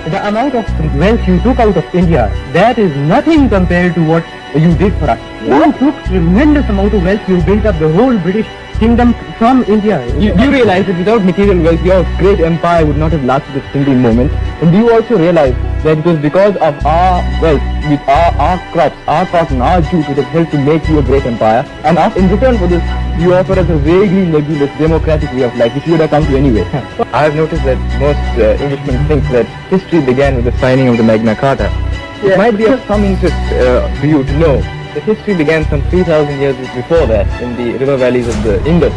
The amount of wealth you took out of India, that is nothing compared to what you did for us. You took tremendous amount of wealth, you built up the whole British kingdom from India. You realize that without material wealth, your great empire would not have lasted a single moment. And do you also realize that it was because of our wealth, with our crops, our cotton, our jute, which has helped to make you a great empire. And in return for this, you offer us a vaguely nebulous democratic way of life, which you would have come to anyway. I have noticed that most Englishmen think that history began with the signing of the Magna Carta. Yeah. It might be of some interest to you to know that history began some 3,000 years before that in the river valleys of the Indus,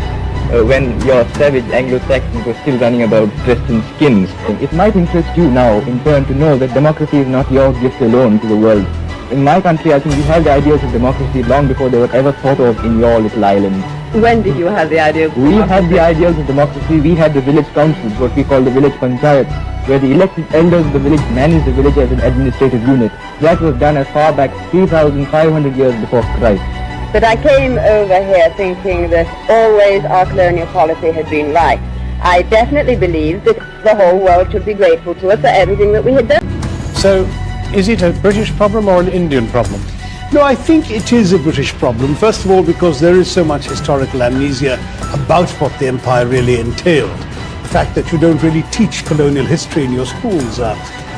when your savage Anglo-Saxons were still running about dressed in skins. It might interest you now in turn to know that democracy is not your gift alone to the world. In my country, I think we had the ideas of democracy long before they were ever thought of in your little island. When did you have the idea of democracy? We had the ideas of democracy. We had the village councils, what we call the village panchayats, where the elected elders of the village managed the village as an administrative unit. That was done as far back 3,500 years before Christ. But I came over here thinking that always our colonial policy had been right. I definitely believed that the whole world should be grateful to us for everything that we had done. So, is it a British problem or an Indian problem? No, I think it is a British problem. First of all, because there is so much historical amnesia about what the empire really entailed. The fact that you don't really teach colonial history in your schools.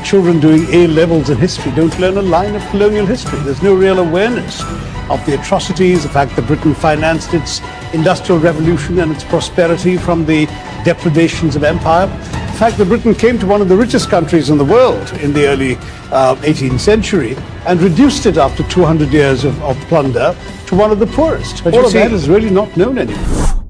Children doing A levels in history don't learn a line of colonial history. There's no real awareness of the atrocities, the fact that Britain financed its industrial revolution and its prosperity from the depredations of empire. The fact that Britain came to one of the richest countries in the world in the early 18th century and reduced it after 200 years of plunder to one of the poorest. But all of that is really not known anymore.